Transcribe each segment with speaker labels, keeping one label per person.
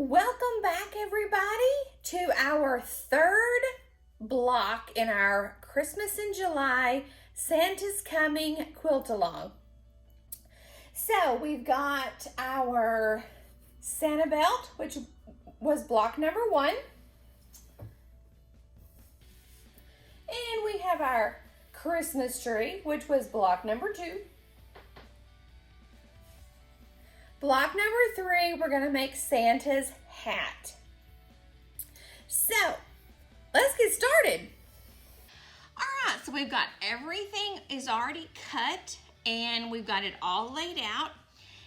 Speaker 1: Welcome back, everybody, to our third block in our Christmas in July Santa's Coming Quilt-A-Long. So we've got our Santa belt, which was block number 1. And we have our Christmas tree, which was block number 2. Block number 3, we're going to make Santa's hat. So, let's get started. All right, so we've got everything is already cut and we've got it all laid out.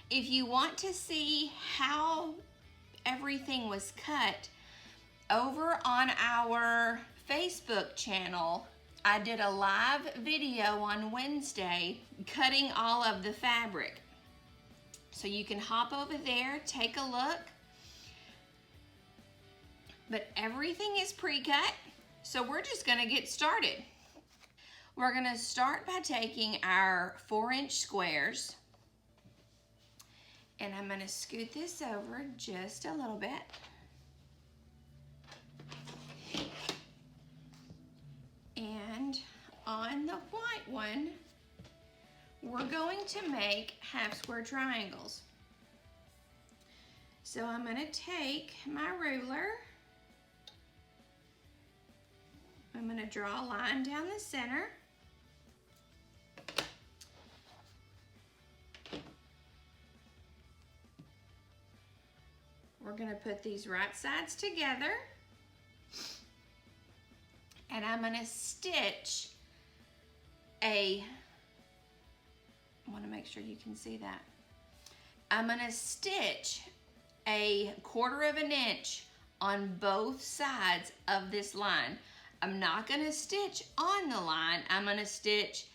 Speaker 1: If you want to see how everything was cut, over on our Facebook channel, I did a live video on Wednesday cutting all of the fabric. So you can hop over there, take a look. But everything is pre-cut, so we're just gonna get started. We're gonna start by taking our 4-inch squares, and I'm gonna scoot this over just a little bit. And on the white one, we're going to make half square triangles. So I'm going to take my ruler. I'm going to draw a line down the center. We're going to put these right sides together. And I'm going to stitch I want to make sure you can see that. I'm going to stitch a 1/4 inch on both sides of this line. I'm not going to stitch on the line. I'm going to stitch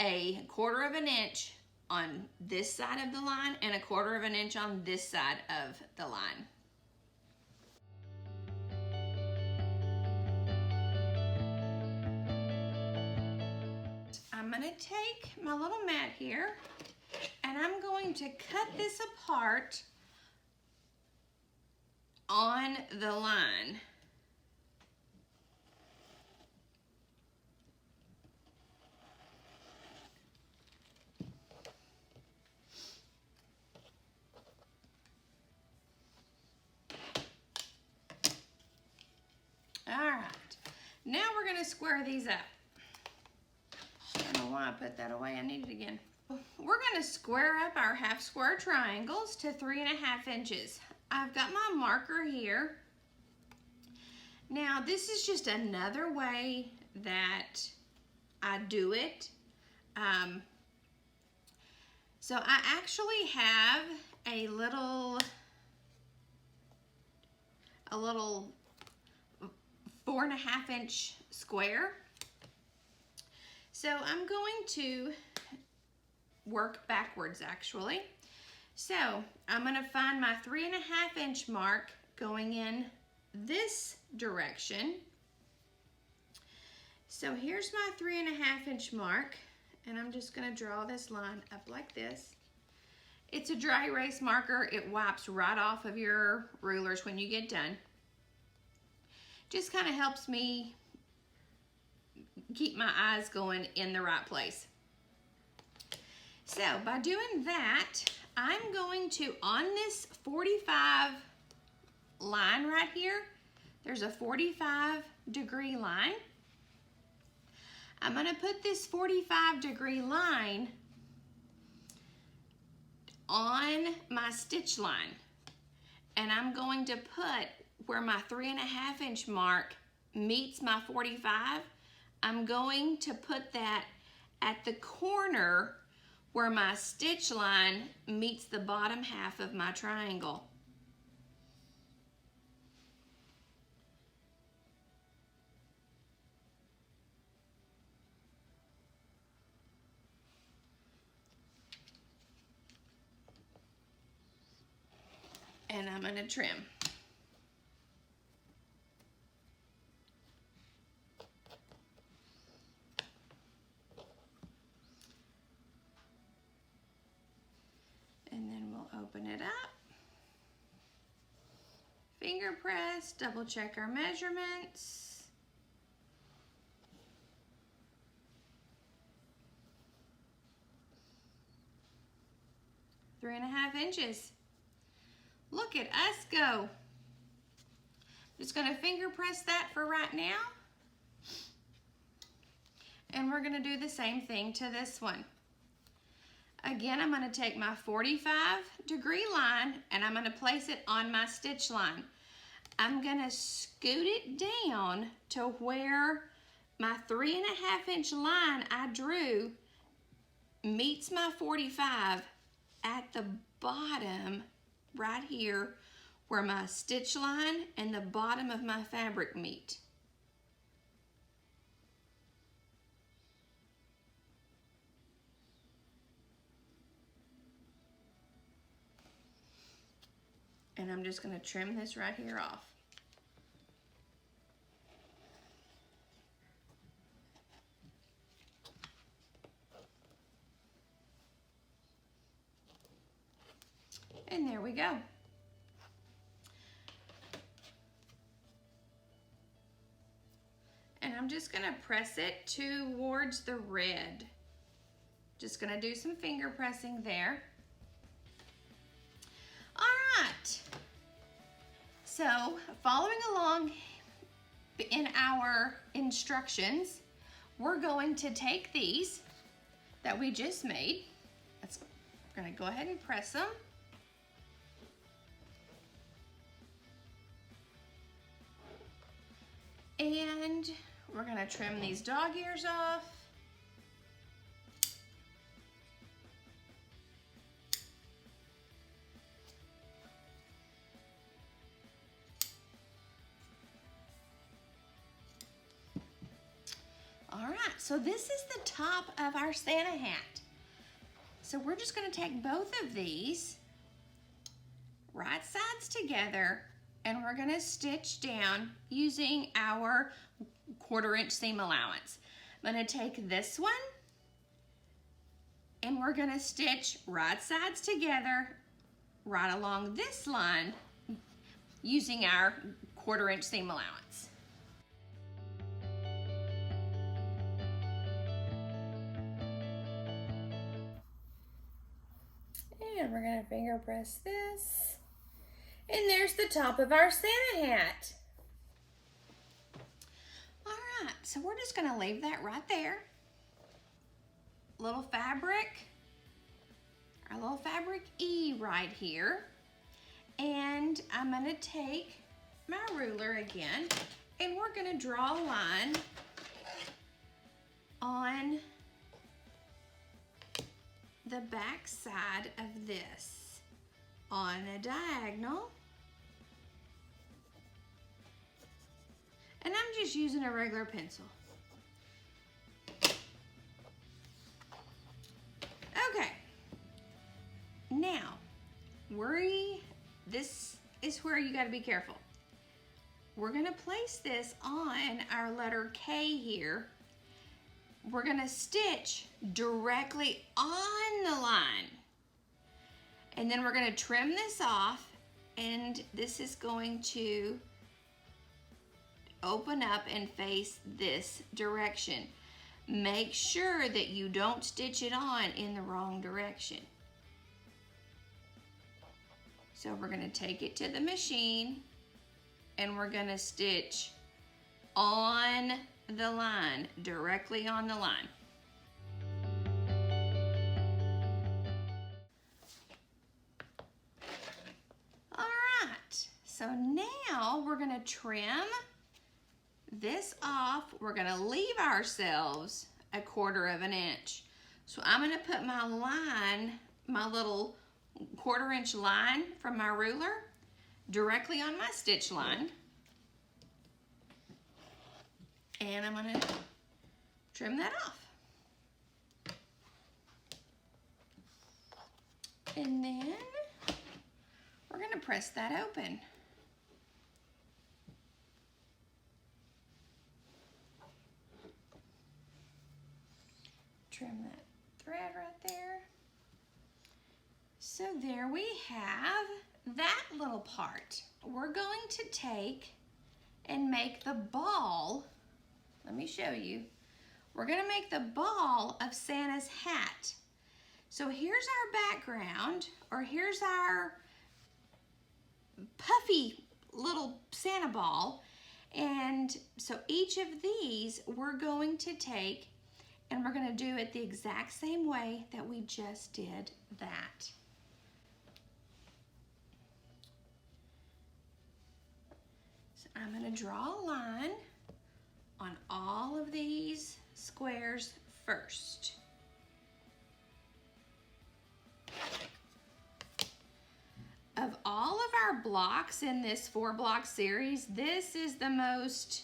Speaker 1: a 1/4 inch on this side of the line and a 1/4 inch on this side of the line. I'm going to take my little mat here and I'm going to cut this apart on the line. All right, now we're going to square these up. I don't know why I put that away. I need it again. We're going to square up our half square triangles to 3.5 inches. I've got my marker here. Now this is just another way that I do it. So I actually have a little 4.5 inch square. So I'm going to work backwards actually. So I'm going to find my 3.5 inch mark going in this direction. So here's my 3.5 inch mark, and I'm just going to draw this line up like this. It's a dry erase marker. It wipes right off of your rulers when you get done. Just kind of helps me keep my eyes going in the right place. So by doing that, I'm going to, on this 45 line right here, there's a 45-degree line. I'm going to put this 45-degree line on my stitch line, and I'm going to put where my 3.5 inch mark meets my 45. I'm going to put that at the corner where my stitch line meets the bottom half of my triangle. And I'm going to trim. And then we'll open it up. finger press, double check our measurements. Three and a half inches. Look at us go. Just gonna finger press that for right now. And we're gonna do the same thing to this one. Again, I'm gonna take my 45-degree line and I'm gonna place it on my stitch line. I'm gonna scoot it down to where my 3.5 inch line I drew meets my 45 at the bottom right here where my stitch line and the bottom of my fabric meet. And I'm just going to trim this right here off. And there we go. And I'm just going to press it towards the red. Just going to do some finger pressing there. All right. So, following along in our instructions, we're going to take these that we just made. We're going to go ahead and press them. And we're going to trim these dog ears off. All right, so this is the top of our Santa hat. So we're just going to take both of these right sides together and we're going to stitch down using our 1/4 inch seam allowance. I'm going to take this one and we're going to stitch right sides together right along this line using our 1/4 inch seam allowance. And we're going to finger press this. And there's the top of our Santa hat. All right, so we're just going to leave that right there. Little fabric, our little fabric E right here. And I'm going to take my ruler again and we're going to draw a line on the back side of this on a diagonal. And I'm just using a regular pencil. Okay. Now, this is where you gotta be careful. We're gonna place this on our letter K here. We're gonna stitch directly on the line. And then we're gonna trim this off and this is going to open up and face this direction. Make sure that you don't stitch it on in the wrong direction. So we're gonna take it to the machine and we're gonna stitch on the line, directly on the line. All right, so now we're gonna trim this off. We're gonna leave ourselves 1/4 inch. So I'm gonna put my line, my little 1/4 inch line from my ruler directly on my stitch line. And I'm gonna trim that off. And then we're gonna press that open. Trim that thread right there. So there we have that little part, we're going to take and make the ball. Let me show you. We're gonna make the ball of Santa's hat. So here's our background, or here's our puffy little Santa ball. And so each of these we're going to take and we're gonna do it the exact same way that we just did that. So I'm gonna draw a line on all of these squares first. Of all of our blocks in this 4-block series, this is the most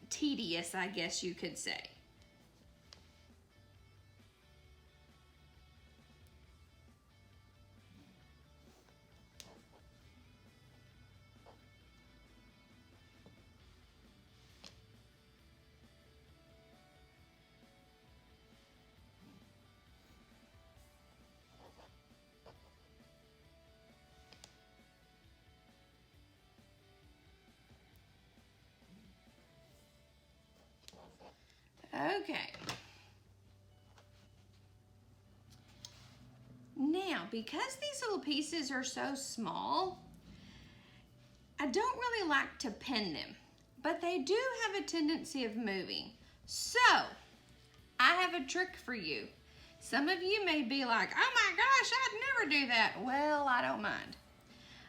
Speaker 1: tedious, I guess you could say. Okay. Now, because these little pieces are so small, I don't really like to pin them, but they do have a tendency of moving. So, I have a trick for you. Some of you may be like, oh my gosh, I'd never do that. Well, I don't mind.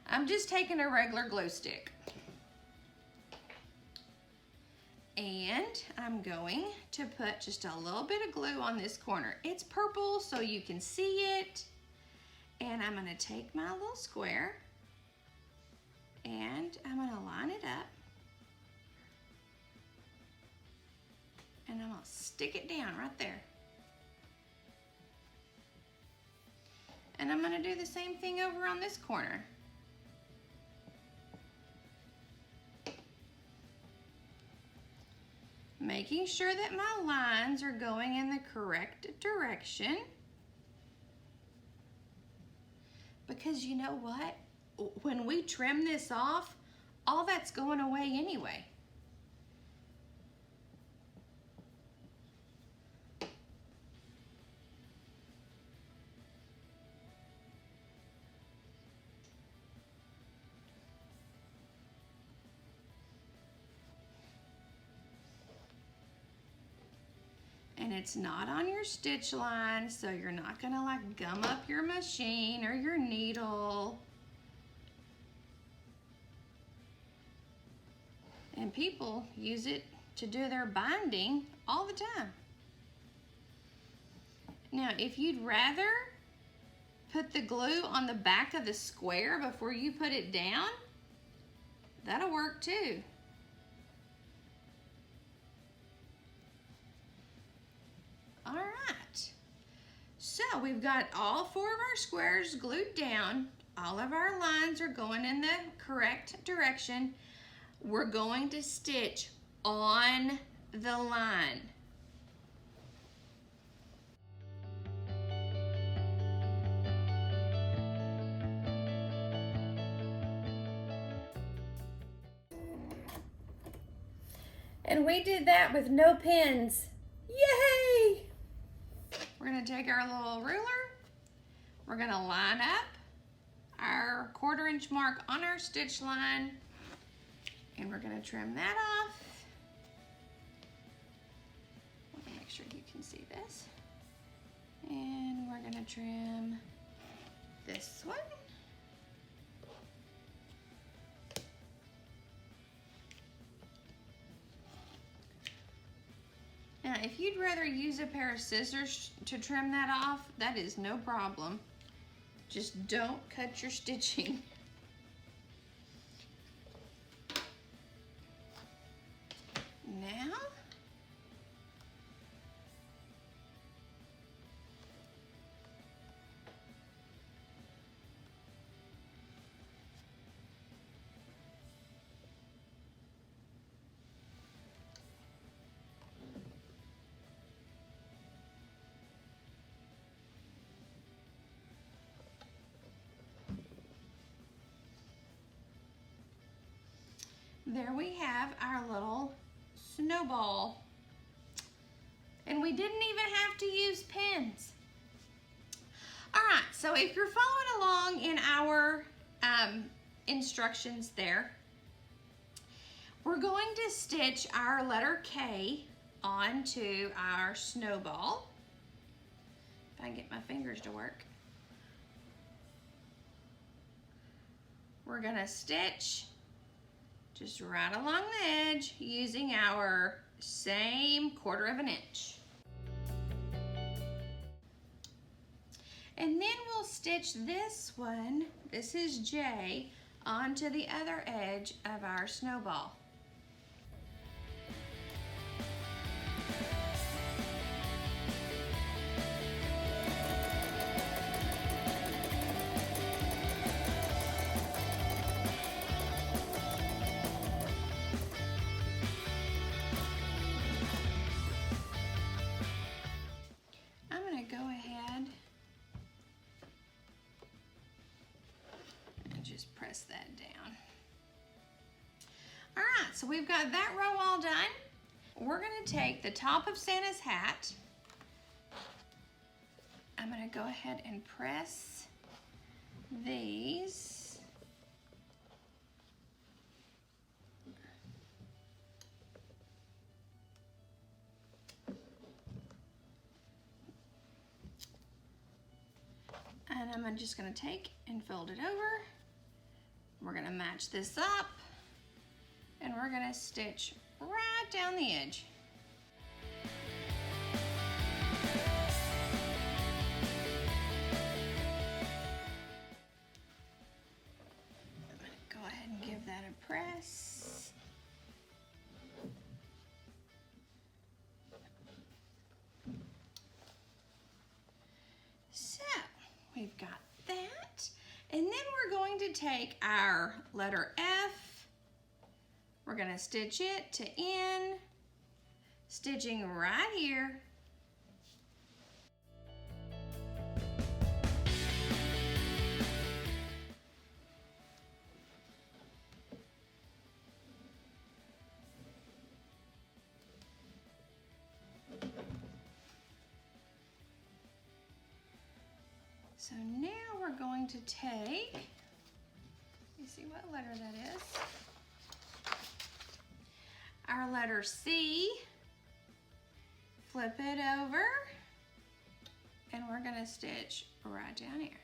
Speaker 1: I'm just taking a regular glue stick. And I'm going to put just a little bit of glue on this corner. It's purple so you can see it. And I'm gonna take my little square and I'm gonna line it up. And I'm gonna stick it down right there. And I'm gonna do the same thing over on this corner. Making sure that my lines are going in the correct direction. Because you know what? When we trim this off, all that's going away anyway. And it's not on your stitch line, so you're not gonna like gum up your machine or your needle. And people use it to do their binding all the time. Now, if you'd rather put the glue on the back of the square before you put it down, that'll work too. All right, so we've got all 4 of our squares glued down. All of our lines are going in the correct direction. We're going to stitch on the line. And we did that with no pins. Yay! We're gonna take our little ruler, we're gonna line up our 1/4 inch mark on our stitch line, and we're gonna trim that off. Let me make sure you can see this. And we're gonna trim this one. Now, if you'd rather use a pair of scissors to trim that off, that is no problem. Just don't cut your stitching. Now, there we have our little snowball. And we didn't even have to use pins. All right, so if you're following along in our instructions there, we're going to stitch our letter K onto our snowball. If I can get my fingers to work. We're gonna stitch just right along the edge using our same 1/4 of an inch. And then we'll stitch this one, this is J, onto the other edge of our snowball. I'm going to go ahead and just press that down. All right, so we've got that row all done. We're going to take the top of Santa's hat. I'm going to go ahead and press these. And I'm just going to take and fold it over. We're going to match this up and we're going to stitch right down the edge. I'm going to go ahead and give that a press. So we've got that. And then we're going to take our letter F. We're going to stitch it to N, stitching right here. So now we're going to take, you see what letter that is? Our letter C, flip it over, and we're going to stitch right down here.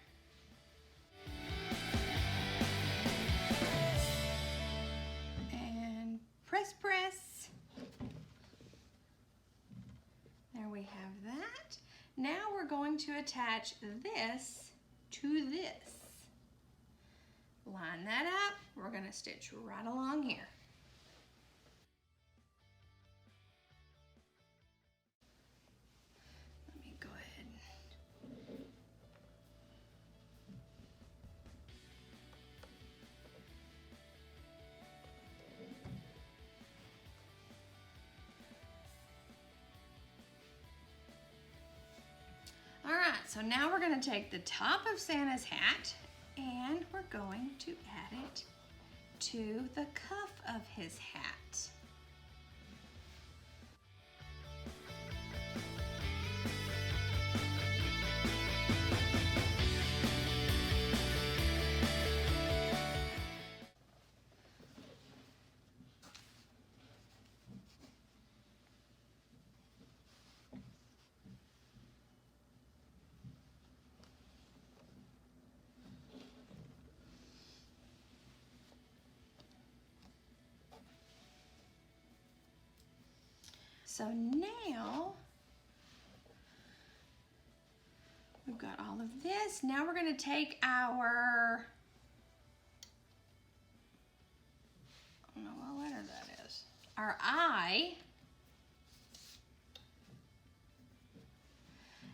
Speaker 1: And press, press. There we have that. Now we're going to attach this to this. Line that up. We're going to stitch right along here. Let me go ahead. All right, so now we're going to take the top of Santa's hat and we're going to add it to the cuff of his hat. So now we've got all of this. Now we're going to take our, I don't know what letter that is, our I,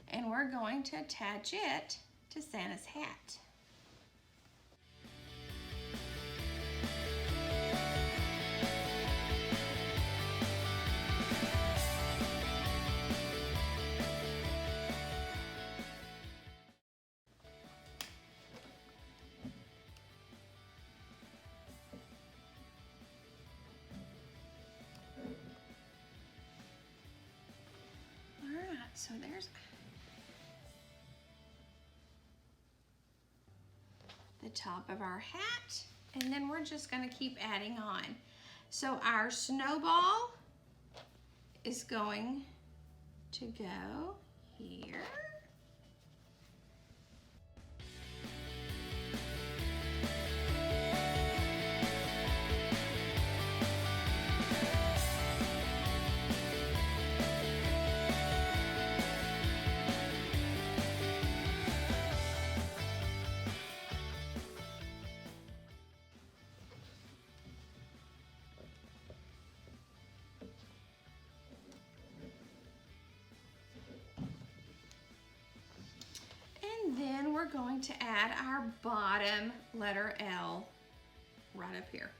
Speaker 1: and we're going to attach it to Santa's hat. So there's the top of our hat, and then we're just going to keep adding on. So our snowball is going to go here. Then we're going to add our bottom letter L right up here.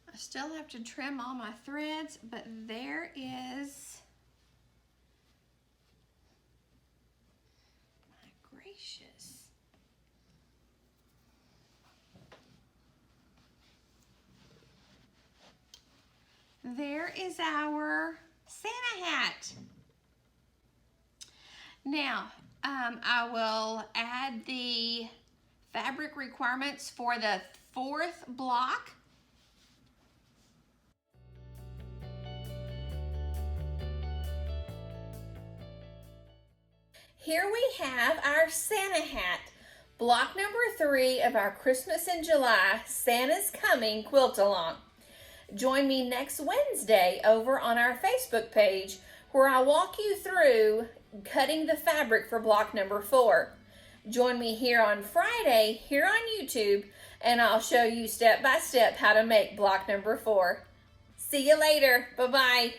Speaker 1: I still have to trim all my threads, but there is, my gracious. There is our Santa hat. Now, I will add the fabric requirements for the 4th block. Here we have our Santa hat, block number 3 of our Christmas in July Santa's Coming Quilt-A-Long. Join me next Wednesday over on our Facebook page where I'll walk you through cutting the fabric for block number 4. Join me here on Friday here on YouTube, and I'll show you step by step how to make block number 4. See you later. Bye-bye.